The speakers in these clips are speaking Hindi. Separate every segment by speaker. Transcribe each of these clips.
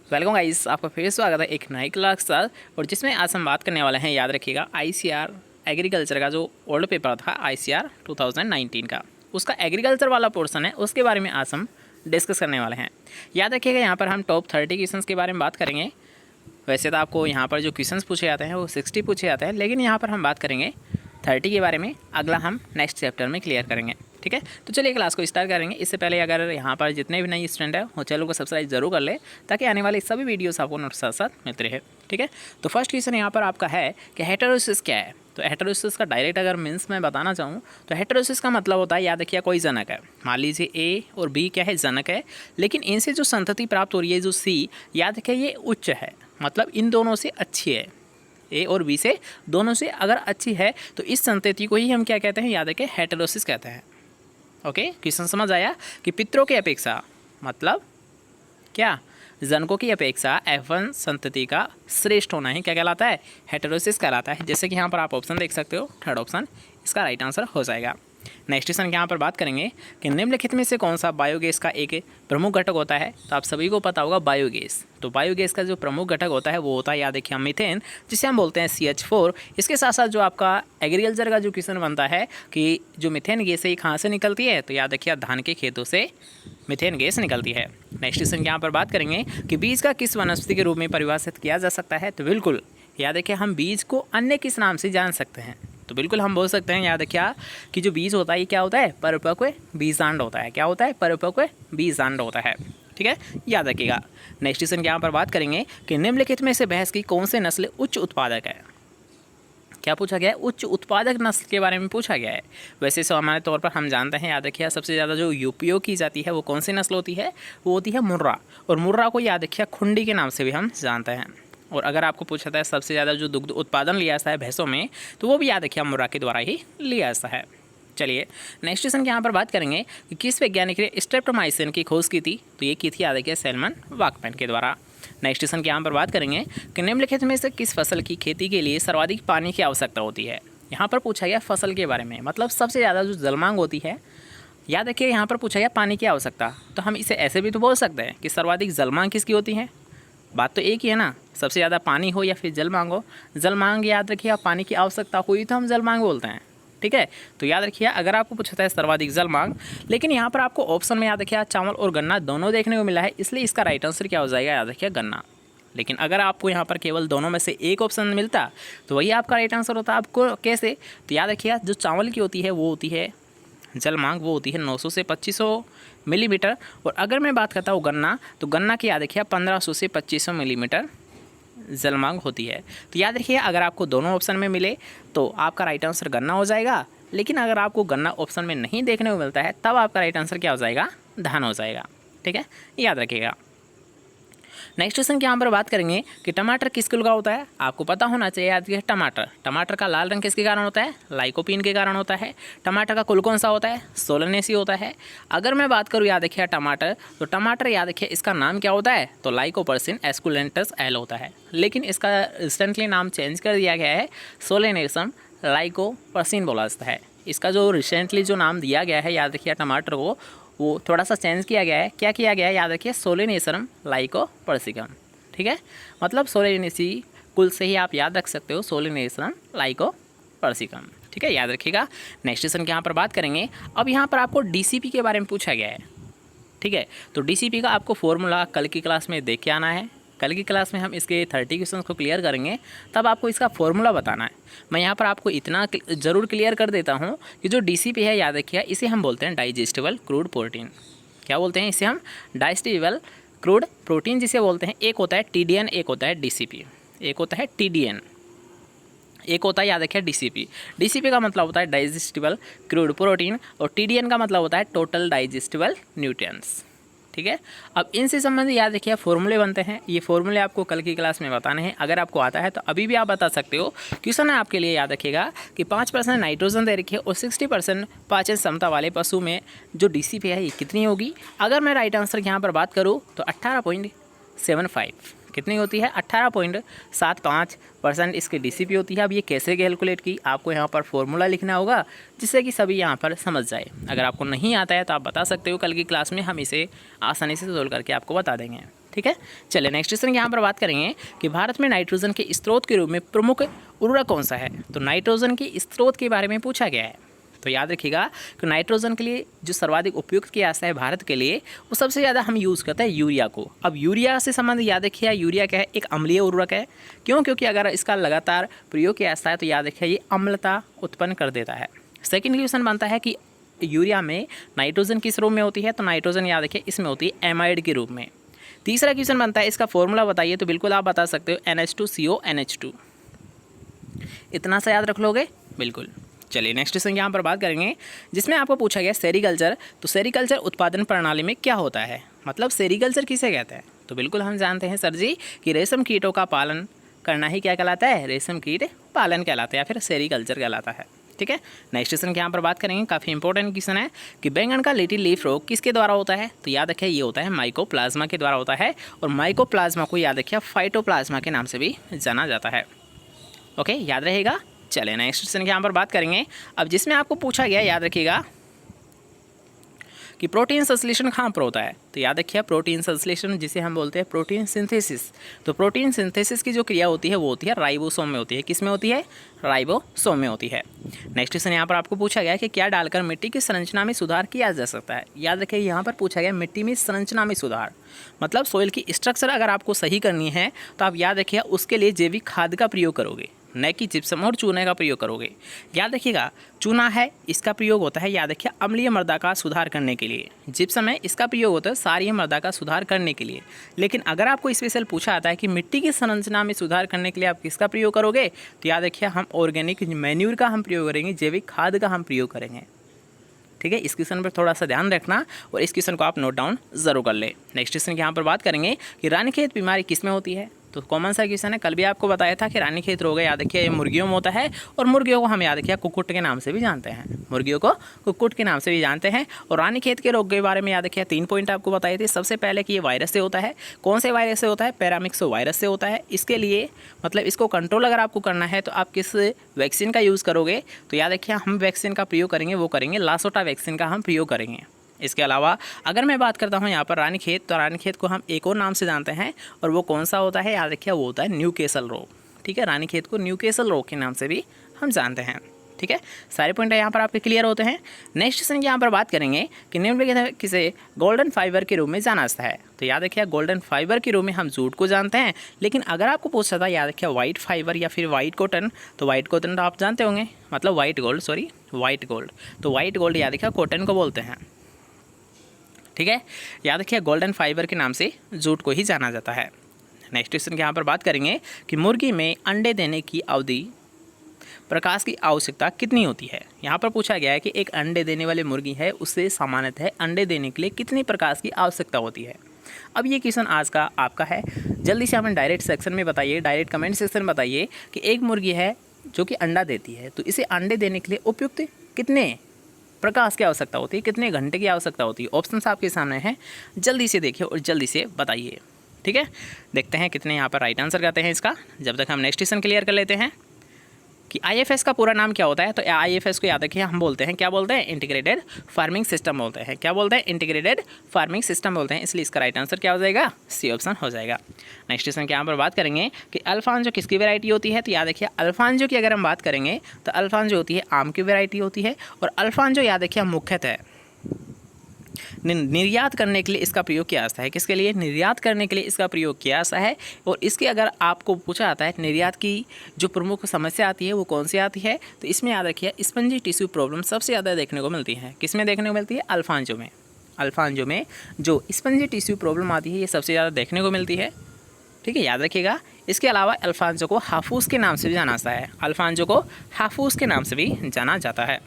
Speaker 1: वेलकम गाइस, आपका फिर स्वागत है एक नई क्लास के साथ। और जिसमें आज हम बात करने वाले हैं, याद रखिएगा, आईसीआर एग्रीकल्चर का जो ओल्ड पेपर था आईसीआर 2019 का, उसका एग्रीकल्चर वाला पोर्शन है, उसके बारे में आज हम डिस्कस करने वाले हैं। याद रखिएगा, यहाँ पर हम टॉप 30 क्वेश्चंस के बारे में बात करेंगे। वैसे तो आपको यहाँ पर जो क्वेश्चंस पूछे जाते हैं वो 60 पूछे जाते हैं, लेकिन यहाँ पर हम बात करेंगे 30 के बारे में। अगला हम नेक्स्ट चैप्टर में क्लियर करेंगे, ठीक है। तो चलिए क्लास को स्टार्ट करेंगे। इससे पहले अगर यहाँ पर जितने भी नए स्टूडेंट हैं वो चैनल को सब्सक्राइब जरूर कर ले, ताकि आने वाले सभी वीडियोस आपको नोट साथ साथ मिलते रहे, ठीक है। तो फर्स्ट क्वेश्चन यहाँ पर आपका है कि हेटेरोसिस क्या है। तो हेटेरोसिस का डायरेक्ट अगर मीन्स मैं बताना चाहूँ तो हेटेरोसिस का मतलब होता है, याद रखिए, कोई जनक है। मान लीजिए ए और बी क्या है, जनक है, लेकिन इनसे जो संतति प्राप्त हो रही है, जो सी, याद रखिए ये उच्च है, मतलब इन दोनों से अच्छी है। ए और बी से दोनों से अगर अच्छी है तो इस संतति को ही हम क्या कहते हैं, याद रखें, हेटेरोसिस कहते हैं। ओके, क्वेश्चन समझ आया कि पितरों की अपेक्षा, मतलब क्या, जनकों की अपेक्षा F1 संतति का श्रेष्ठ होना ही क्या कहलाता है, हेटेरोसिस कहलाता है। जैसे कि यहाँ पर आप ऑप्शन देख सकते हो, थर्ड ऑप्शन इसका राइट आंसर हो जाएगा। नेक्स्ट क्वेश्चन यहाँ पर बात करेंगे कि निम्नलिखित में से कौन सा बायोगैस का एक प्रमुख घटक होता है। तो आप सभी को पता होगा बायोगैस। तो बायोगैस का जो प्रमुख घटक होता है वो होता है, याद रखिए, मीथेन, जिसे हम बोलते हैं CH4। इसके साथ साथ जो आपका एग्रीकल्चर का जो क्वेश्चन बनता है कि जो मीथेन गैस है कहाँ से निकलती है, तो याद रखिए धान के खेतों से मीथेन गैस निकलती है। नेक्स्ट क्वेश्चन यहाँ पर बात करेंगे कि बीज का किस वनस्पति के रूप में परिभाषित किया जा सकता है। तो बिल्कुल याद रखिए, हम बीज को अन्य किस नाम से जान सकते हैं। तो बिल्कुल हम बोल सकते हैं, याद रखिए, कि जो बीज होता है ये क्या होता है, परिपक्व बीजांड होता है। क्या होता है, परिपक्व बीजांड होता है, ठीक है, याद रखिएगा। नेक्स्ट क्वेश्चन यहाँ पर बात करेंगे कि निम्नलिखित में से भैंस की कौन से नस्ल उच्च उत्पादक है। क्या पूछा गया है, उच्च उत्पादक नस्ल के बारे में पूछा गया है। वैसे सामान्य तौर पर हम जानते हैं, याद रखिए, सबसे ज़्यादा जो उपयोग की जाती है वो कौन सी नस्ल होती है, वो होती है मुर्रा। और मुर्रा को याद रखिए खुंडी के नाम से भी हम जानते हैं। और अगर आपको पूछा था सबसे ज़्यादा जो दुग्ध उत्पादन लिया जाता है भैंसों में, तो वो भी याद रखिए मुर्रा के द्वारा ही लिया जाता है। चलिए नेक्स्ट क्वेश्चन की यहाँ पर बात करेंगे कि किस वैज्ञानिक ने स्ट्रेप्टोमाइसिन की खोज की थी। तो ये की थी, याद रखिए, सैल्मन वाकमैन के द्वारा। नेक्स्ट क्वेश्चन की यहाँ पर बात करेंगे कि निम्नलिखित में से किस फसल की खेती के लिए सर्वाधिक पानी की आवश्यकता होती है। यहाँ पर पूछा गया फसल के बारे में, मतलब सबसे ज़्यादा जो जलमांग होती है। याद रखिए, यहाँ पर पूछा गया पानी की आवश्यकता, तो हम इसे ऐसे भी तो बोल सकते हैं कि सर्वाधिक जलमांग किसकी होती है। बात तो एक ही है ना, सबसे ज़्यादा पानी हो या फिर जल मांग हो। जल मांग याद रखिए, आप पानी की आवश्यकता हुई तो हम जल मांग बोलते हैं, ठीक है। तो याद रखिए, अगर आपको पूछता है सर्वाधिक जल मांग, लेकिन यहाँ पर आपको ऑप्शन में याद रखिए चावल और गन्ना दोनों देखने को मिला है, इसलिए इसका राइट आंसर क्या हो जाएगा, याद रखिए गन्ना। लेकिन अगर आपको यहाँ पर केवल दोनों में से एक ऑप्शन मिलता तो वही आपका राइट आंसर होता। आपको कैसे, तो याद रखिए, जो चावल की होती है वो होती है जल मांग, वो होती है 900 से 2500 मिलीमीटर। और अगर मैं बात करता हूँ गन्ना, तो गन्ना की याद रखिए 1500 से 2500 मिलीमीटर जल मांग होती है। तो याद रखिए, अगर आपको दोनों ऑप्शन में मिले तो आपका राइट आंसर गन्ना हो जाएगा। लेकिन अगर आपको गन्ना ऑप्शन में नहीं देखने को मिलता है, तब आपका राइट आंसर क्या हो जाएगा, धान हो जाएगा, ठीक है, याद रखिएगा। नेक्स्ट क्वेश्चन की यहाँ पर बात करेंगे कि टमाटर किस कुल का होता है। आपको पता होना चाहिए, याद रखिए, टमाटर का लाल रंग किसके कारण होता है, लाइकोपीन के कारण होता है। टमाटर का कुल कौन सा होता है, सोलनेसी होता है। अगर मैं बात करूँ, याद रखिए, टमाटर, तो टमाटर याद रखिए इसका नाम क्या होता है, तो लाइकोपर्सिन एस्कुलेंटस एल होता है। लेकिन इसका रिसेंटली नाम चेंज कर दिया गया है, सोलेनेसम लाइकोपर्सिन बोला जाता है। इसका जो रिसेंटली जो नाम दिया गया है, याद रखिए, टमाटर को, वो थोड़ा सा चेंज किया गया है। क्या किया गया है, याद रखिए, सोलेनेसरम लाइकोपर्सिकम, ठीक है, मतलब सोलेनेसी कुल से ही आप याद रख सकते हो, सोलेनेसरम लाइकोपर्सिकम, ठीक है, याद रखिएगा। नेक्स्ट क्वेश्चन की यहाँ पर बात करेंगे। अब यहाँ पर आपको DCP के बारे में पूछा गया है, ठीक है। तो DCP का आपको फॉर्मूला कल की क्लास में देख के आना है। कल की क्लास में हम इसके 30 क्वेश्चन को क्लियर करेंगे, तब आपको इसका फॉर्मूला बताना है। मैं यहाँ पर आपको इतना ज़रूर क्लियर कर देता हूँ कि जो DCP है, याद रखिए, इसे हम बोलते हैं डाइजेस्टिबल क्रूड प्रोटीन। क्या बोलते हैं इसे हम, डाइजेस्टिबल क्रूड प्रोटीन जिसे बोलते हैं। एक होता है TDN, एक होता है DCP, एक होता है TDN, एक होता है, याद रखिए, DCP। DCP का मतलब होता है डाइजेस्टिबल क्रूड प्रोटीन, और TDN का मतलब होता है टोटल डाइजेस्टिबल न्यूट्रिएंट्स, ठीक है। अब इनसे संबंधित याद रखिए फॉर्मूले बनते हैं। ये फॉर्मूले आपको कल की क्लास में बताने हैं। अगर आपको आता है तो अभी भी आप बता सकते हो। क्वेश्चन है आपके लिए, याद रखिएगा, कि 5% नाइट्रोजन दे रखिए और 60% पाचन क्षमता वाले पशु में जो DCP है ये कितनी होगी। अगर मैं राइट आंसर यहाँ पर बात करूँ तो 18.75 कितनी होती है, 18.75% इसकी DCP होती है। अब ये कैसे कैलकुलेट की, आपको यहाँ पर फॉर्मूला लिखना होगा, जिससे कि सभी यहाँ पर समझ जाए। अगर आपको नहीं आता है तो आप बता सकते हो, कल की क्लास में हम इसे आसानी से सोल्व करके आपको बता देंगे। ठीक है। चलिए नेक्स्ट क्वेश्चन यहाँ पर बात करेंगे कि भारत में नाइट्रोजन के स्रोत के रूप में प्रमुख उर्वरक कौन सा है। तो नाइट्रोजन के स्रोत के बारे में पूछा गया है। तो याद रखिएगा कि नाइट्रोजन के लिए जो सर्वाधिक उपयुक्त किया जाता है भारत के लिए, वो सबसे ज़्यादा हम यूज़ करते हैं यूरिया को। अब यूरिया से संबंध याद रखिए, यूरिया क्या है, एक अम्लीय उर्वरक है। क्यों? क्योंकि अगर इसका लगातार प्रयोग किया जाता है तो याद रखिए ये अम्लता उत्पन्न कर देता है। सेकेंड क्वेश्चन बनता है कि यूरिया में नाइट्रोजन किस रूप में होती है। तो नाइट्रोजन याद रखिए इसमें होती है एमाइड के रूप में। तीसरा क्वेश्चन बनता है इसका फॉर्मूला बताइए। तो बिल्कुल आप बता सकते हो NH2CO NH2। इतना सा याद रख लोगे बिल्कुल। चलिए नेक्स्ट क्वेश्चन यहाँ पर बात करेंगे जिसमें आपको पूछा गया सेरीकल्चर। तो सेरीकल्चर उत्पादन प्रणाली में क्या होता है, मतलब सेरीकल्चर किसे कहते हैं। तो बिल्कुल हम जानते हैं सर जी कि रेशम कीटों का पालन करना ही क्या कहलाता है, रेशम कीट पालन कहलाता है या फिर सेरीकल्चर कहलाता है। ठीक है। नेक्स्ट क्वेश्चन के यहाँ पर बात करेंगे, काफ़ी इंपॉर्टेंट क्वेश्चन है कि बैंगन का लिटिल लीफ रोग किसके द्वारा होता है। तो याद रखिए ये होता है माइकोप्लाज्मा के द्वारा होता है, और माइकोप्लाज्मा को याद रखिए फाइटोप्लाज्मा के नाम से भी जाना जाता है। ओके, याद रहेगा। चलिए नेक्स्ट क्वेश्चन के यहाँ पर बात करेंगे अब जिसमें आपको पूछा गया, याद रखिएगा कि प्रोटीन संश्लेषण कहाँ पर होता है। तो याद रखिए प्रोटीन संश्लेषण जिसे हम बोलते हैं प्रोटीन सिंथेसिस। तो प्रोटीन सिंथेसिस की जो क्रिया होती है वो होती है राइबोसोम में होती है। किस में होती है, राइबोसोम में होती है। नेक्स्ट क्वेश्चन यहाँ पर आपको पूछा गया कि क्या डालकर मिट्टी की संरचना में सुधार किया जा सकता है। याद रखिए यहाँ पर पूछा गया मिट्टी में संरचना में सुधार, मतलब सोइल की स्ट्रक्चर अगर आपको सही करनी है तो आप याद रखिए उसके लिए जैविक खाद का प्रयोग करोगे, न कि जिप्सम और चूने का प्रयोग करोगे। याद रखिएगा चूना है इसका प्रयोग होता है याद रखिए अम्लीय मृदा का सुधार करने के लिए, जिप्सम है इसका प्रयोग होता है क्षारीय मृदा का सुधार करने के लिए। लेकिन अगर आपको स्पेशल पूछा आता है कि मिट्टी की संरचना में सुधार करने के लिए आप किसका प्रयोग करोगे, तो याद रखिए हम ऑर्गेनिक मैन्यूर का हम प्रयोग करेंगे, जैविक खाद का हम प्रयोग करेंगे। ठीक है, इस क्वेश्चन पर थोड़ा सा ध्यान रखना और इस क्वेश्चन को आप नोट डाउन जरूर कर ले। नेक्स्ट क्वेश्चन के यहाँ पर बात करेंगे कि रानीखेत बीमारी किस में होती है। तो कॉमन सा क्वेश्चन है, कल भी आपको बताया था कि रानीखेत रोग याद रखिए ये मुर्गियों में होता है, और मुर्गियों को हम याद रखिए कुक्कुट के नाम से भी जानते हैं, मुर्गियों को कुक्कुट के नाम से भी जानते हैं। और रानीखेत के रोग के बारे में याद रखिए 3 पॉइंट आपको बताए थे। सबसे पहले कि ये वायरस से होता है। कौन से वायरस से होता है, पैरामिक्सो वायरस से होता है। इसके लिए मतलब इसको कंट्रोल अगर आपको करना है तो आप किस वैक्सीन का यूज़ करोगे। तो याद रखिए हम वैक्सीन का प्रयोग करेंगे, वो करेंगे लासोटा वैक्सीन का हम प्रयोग करेंगे। इसके अलावा अगर मैं बात करता हूँ यहाँ पर रानीखेत, तो रानीखेत को हम एक और नाम से जानते हैं, और वो कौन सा होता है, याद रखिए वो होता है न्यूकेसल रोग। ठीक है, रानीखेत को न्यूकेसल रोग के नाम से भी हम जानते हैं। ठीक है, सारे पॉइंट यहाँ पर आपके क्लियर होते हैं। नेक्स्ट क्वेश्चन यहाँ पर बात करेंगे कि निम्नलिखित किसे गोल्डन फाइबर के रूप में जाना जाता है। तो याद रखिए गोल्डन फाइबर के रूप में हम जूट को जानते हैं, लेकिन अगर आपको पूछा था याद रखिए वाइट फाइबर या फिर वाइट कॉटन, तो वाइट कॉटन तो आप जानते होंगे, मतलब white gold, sorry white gold. तो वाइट गोल्ड याद रखिए कॉटन को बोलते हैं। ठीक है, याद रखिए गोल्डन फाइबर के नाम से जूट को ही जाना जाता है। नेक्स्ट क्वेश्चन के यहाँ पर बात करेंगे कि मुर्गी में अंडे देने की अवधि प्रकाश की आवश्यकता कितनी होती है। यहाँ पर पूछा गया है कि एक अंडे देने वाली मुर्गी है उससे सामान्यतः अंडे देने के लिए कितनी प्रकाश की आवश्यकता होती है। अब ये क्वेश्चन आज का आपका है, जल्दी से हमें डायरेक्ट सेक्शन में बताइए, डायरेक्ट कमेंट सेक्शन में बताइए कि एक मुर्गी है जो कि अंडा देती है, तो इसे अंडे देने के लिए उपयुक्त कितने प्रकाश की आवश्यकता होती है, कितने घंटे की आवश्यकता होती है। ऑप्शंस आपके सामने हैं, जल्दी से देखिए और जल्दी से बताइए। ठीक है, देखते हैं कितने यहाँ पर राइट आंसर करते हैं इसका, जब तक हम नेक्स्ट क्वेश्चन क्लियर कर लेते हैं कि IFS का पूरा नाम क्या होता है। तो IFS को याद रखिए हम बोलते हैं, क्या बोलते हैं, इंटीग्रेटेड फार्मिंग सिस्टम बोलते हैं। क्या बोलते हैं, इंटीग्रेटेड फार्मिंग सिस्टम बोलते हैं, इसलिए इसका राइट आंसर क्या हो जाएगा, सी ऑप्शन हो जाएगा। नेक्स्ट क्वेश्चन के यहाँ पर बात करेंगे कि अल्फांजो किसकी वैरायटी होती है। तो याद रखिए अल्फांजो की अगर हम बात करेंगे तो अल्फांजो होती है आम की वैरायटी होती है, और अल्फांजो याद रखिए मुख्यतः निर्यात करने के लिए इसका प्रयोग किया जाता है। किसके लिए, निर्यात करने के लिए इसका प्रयोग किया जाता है। और इसके अगर आपको पूछा जाता है निर्यात की जो प्रमुख समस्या आती है वो कौन सी आती है, तो इसमें याद रखिए स्पंजी टिश्यू प्रॉब्लम सबसे ज़्यादा देखने को मिलती है। किस में देखने को मिलती है, अल्फांजो में। अल्फांजो में जो स्पंजी टिश्यू प्रॉब्लम आती है ये सबसे ज़्यादा देखने को मिलती है। ठीक है, याद रखिएगा। इसके अलावा अल्फांजो को हाफूस के नाम से भी जाना जाता है, अल्फांजो को हाफूस के नाम से भी जाना जाता है।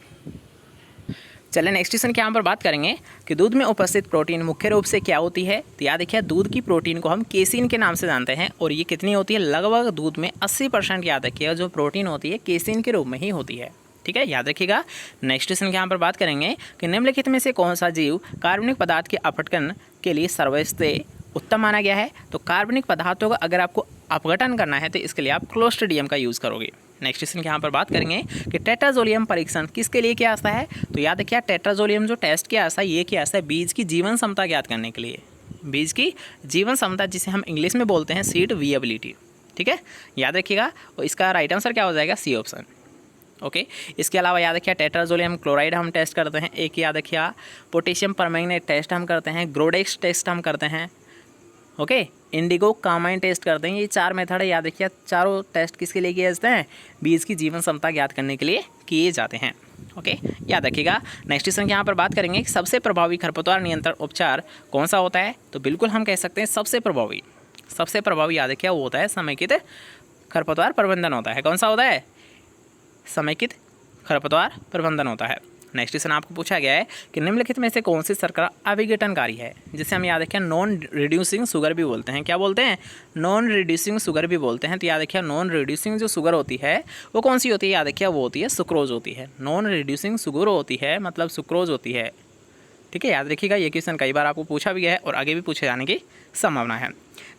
Speaker 1: चलिए नेक्स्ट क्वेश्चन के यहाँ पर बात करेंगे कि दूध में उपस्थित प्रोटीन मुख्य रूप से क्या होती है। तो याद रखिए दूध की प्रोटीन को हम केसिन के नाम से जानते हैं, और ये कितनी होती है, लगभग दूध में 80% याद रखिएगा जो प्रोटीन होती है केसिन के रूप में ही होती है। ठीक है, याद रखिएगा। नेक्स्ट क्वेश्चन के यहाँ पर बात करेंगे कि निम्नलिखित में से कौन सा जीव कार्बनिक पदार्थ के अपघटन के लिए सर्वश्रेष्ठ उत्तम माना गया है। तो कार्बनिक पदार्थों का अगर आपको अपघटन करना है तो इसके लिए आप क्लोस्ट्रिडियम का यूज़ करोगे। नेक्स्ट क्वेश्चन के यहाँ पर बात करेंगे कि टेट्राजोलियम परीक्षण किसके लिए किया जाता है। तो याद रखिए टेट्राजोलियम जो टेस्ट किया जाता है ये किया जाता है बीज की जीवन क्षमता ज्ञात करने के लिए। बीज की जीवन क्षमता, जिसे हम इंग्लिश में बोलते हैं सीड विएबिलिटी। ठीक है, याद रखिएगा। और इसका राइट आंसर क्या हो जाएगा? C option. ओके, इसके अलावा याद रखिए टेट्राजोलियम क्लोराइड हम टेस्ट करते हैं, एक याद रखिए पोटेशियम परमैंगनेट टेस्ट हम करते हैं, ग्रोडेक्स टेस्ट हम करते हैं, ओके, इंडिगो कार्बाइन टेस्ट करते हैं। ये 4 मेथड है, याद रखिए। चारों टेस्ट किसके लिए किए जाते हैं? बीज की जीवन क्षमता ज्ञात करने के लिए किए जाते हैं। ओके, याद रखिएगा। नेक्स्ट क्वेश्चन की यहाँ पर बात करेंगे, सबसे प्रभावी खरपतवार नियंत्रण उपचार कौन सा होता है? तो बिल्कुल हम कह सकते हैं सबसे प्रभावी याद रखिए वो होता है समेकित खरपतवार प्रबंधन होता है। कौन सा होता है? समेकित खरपतवार प्रबंधन होता है। नेक्स्ट क्वेश्चन आपको पूछा गया है कि निम्नलिखित में से कौन सी शर्करा अविघटनकारी है, जिसे हम याद रखें नॉन रिड्यूसिंग शुगर भी बोलते हैं। क्या बोलते हैं? नॉन रिड्यूसिंग शुगर भी बोलते हैं। तो याद रखिए नॉन रिड्यूसिंग जो शुगर होती है वो कौन सी होती है? याद रखिए वो होती है सुक्रोज होती है। नॉन रिड्यूसिंग शुगर होती है मतलब सुक्रोज होती है। ठीक है, याद रखिएगा। ये क्वेश्चन कई बार आपको पूछा भी गया है और आगे भी पूछे जाने की संभावना है।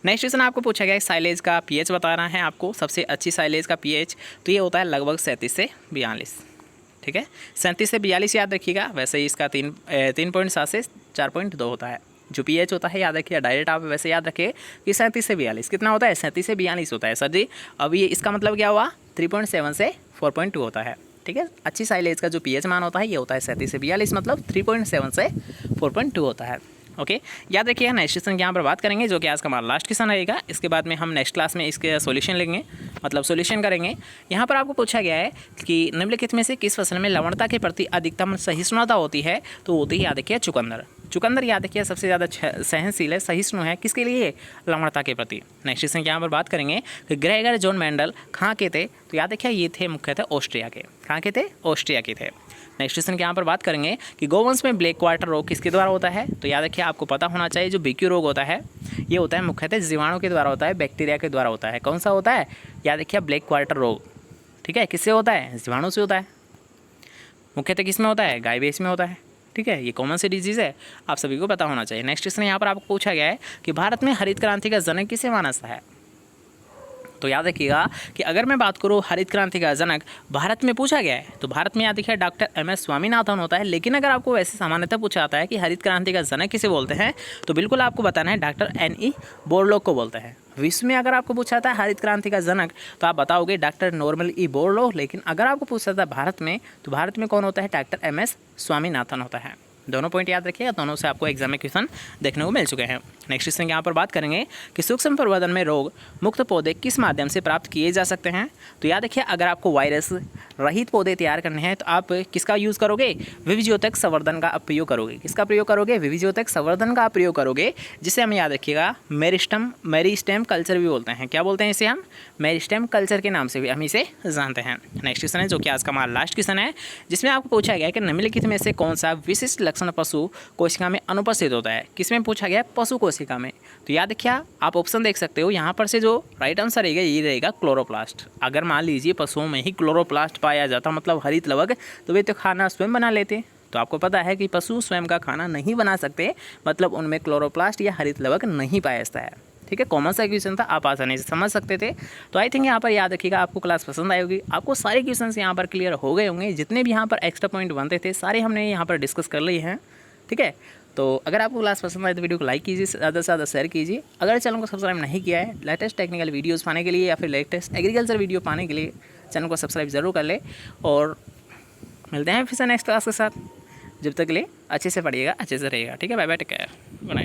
Speaker 1: नेक्स्ट क्वेश्चन आपको पूछा गया है साइलेज का पीएच बताना है आपको, सबसे अच्छी साइलेज का पीएच। तो ये होता है लगभग 37 से 42। ठीक है, 37 से 42 याद रखिएगा। वैसे ही इसका 3.7 से 4.2 होता है जो पीएच होता है। याद रखिए, डायरेक्ट आप वैसे याद रखिए कि 37 से 42 कितना होता है? 37 से 42 होता है सर जी। अब ये इसका मतलब क्या हुआ? 3.7 से 4.2 होता है। ठीक है, अच्छी साइलेज का जो पीएच मान होता है ये होता है 37 से 42, मतलब 3.7 से 4.2 होता है। ओके, याद रखिएगा। नेक्स्ट क्वेश्चन यहाँ पर बात करेंगे जो कि आज का हमारा लास्ट क्वेश्चन रहेगा। इसके बाद में हम नेक्स्ट क्लास में इसके सॉल्यूशन लेंगे, मतलब सॉल्यूशन करेंगे। यहाँ पर आपको पूछा गया है कि निम्नलिखित में से किस फसल में लवणता के प्रति अधिकतम सहिष्णुता होती है? तो होती है याद रखिए चुकंदर। चुकंदर याद रखिए सबसे ज़्यादा सहनशील है, सहिष्णु है किसके लिए? लवणता के प्रति। नेक्स्ट क्वेश्चन यहाँ पर बात करेंगे कि ग्रेगर जॉन मेंडल कहाँ के थे? तो याद रखिए ये थे मुख्यतः ऑस्ट्रिया के। कहाँ के थे? ऑस्ट्रिया के थे। नेक्स्ट क्वेश्चन के यहाँ पर बात करेंगे कि गोवंश में ब्लैक क्वार्टर रोग किसके द्वारा होता है? तो याद रखिए आपको पता होना चाहिए जो बीक्यू रोग होता है ये होता है मुख्यतः जीवाणु के द्वारा होता है, बैक्टीरिया के द्वारा होता है। कौन सा होता है? याद रखिए ब्लैक क्वार्टर रोग। ठीक है, किससे होता है? जीवाणु से होता है। मुख्यतः किस में होता है? गाय भैंस में होता है। ठीक है, ये कॉमन सी डिजीज़ है, आप सभी को पता होना चाहिए। नेक्स्ट क्वेश्चन यहाँ पर आपको पूछा गया है कि भारत में हरित क्रांति का जनक किसे माना जाता है? तो याद रखिएगा कि अगर मैं बात करूँ हरित क्रांति का जनक भारत में पूछा गया है तो भारत में याद रखिए डॉक्टर MS स्वामीनाथन होता है। लेकिन अगर आपको वैसे सामान्यतः पूछा जाता है कि हरित क्रांति का जनक किसे बोलते हैं तो बिल्कुल आपको बताना है डॉक्टर NE बोरलॉग को बोलते हैं। विश्व में अगर आपको पूछा जाता है हरित क्रांति का जनक तो आप बताओगे डॉक्टर नॉर्मन E बोरलॉग। लेकिन अगर आपको पूछा जाता है भारत में तो भारत में कौन होता है? डॉक्टर MS स्वामीनाथन होता है। दोनों पॉइंट याद रखिएगा, दोनों से आपको एग्जाम में क्वेश्चन देखने को मिल चुके हैं। नेक्स्ट क्वेश्चन यहाँ पर बात करेंगे कि सूक्ष्म प्रवर्धन में रोग मुक्त पौधे किस माध्यम से प्राप्त किए जा सकते हैं? तो याद रखिए अगर आपको वायरस रहित पौधे तैयार करने हैं तो आप किसका यूज़ करोगे? विविजोतक संवर्धन का प्रयोग करोगे। किसका प्रयोग करोगे? विविजोतक संवर्धन का प्रयोग करोगे, जिसे हम याद रखिएगा मेरिस्टेम कल्चर भी बोलते हैं। क्या बोलते हैं इसे? हम मेरिस्टेम कल्चर के नाम से भी हम इसे जानते हैं। नेक्स्ट क्वेश्चन है जो कि आज का हमारा लास्ट क्वेश्चन है, जिसमें आपको पूछा गया है कि निम्नलिखित में से कौन सा विशिष्ट लक्षण पशु कोशिका में अनुपस्थित होता है? किसमें पूछा गया? पशु कोशिका में। तो याद रखिए आप ऑप्शन देख सकते हो यहाँ पर से जो राइट आंसर रहेगा ये रहेगा क्लोरोप्लास्ट। अगर मान लीजिए पशुओं में ही क्लोरोप्लास्ट पाया जाता मतलब हरित लवक, तो वे तो खाना स्वयं बना लेते। तो आपको पता है कि पशु स्वयं का खाना नहीं बना सकते, मतलब उनमें क्लोरोप्लास्ट या हरित लवक नहीं पाया जाता है। ठीक है, कॉमन सा क्वेश्चन था, आप आसानी से समझ सकते थे। तो आई थिंक यहाँ पर याद रखिएगा आपको क्लास पसंद आई होगी, आपको सारे क्वेश्चंस यहाँ पर क्लियर हो गए होंगे। जितने भी यहाँ पर एक्स्ट्रा पॉइंट बनते थे सारे हमने यहाँ पर डिस्कस कर लिए हैं। ठीक है, तो अगर आपको क्लास पसंद आए तो वीडियो को लाइक कीजिए, ज़्यादा से ज़्यादा शेयर कीजिए। अगर चैनल को सब्सक्राइब नहीं किया है लेटेस्ट टेक्निकल वीडियोस पाने के लिए या फिर लेटेस्ट एग्रीकल्चर वीडियो पाने के लिए चैनल को सब्सक्राइब जरूर कर ले। और मिलते हैं फिर से नेक्स्ट क्लास के साथ। जब तक के लिए अच्छे से पढ़िएगा, अच्छे से रहिएगा। ठीक है, bye bye, take care, good night.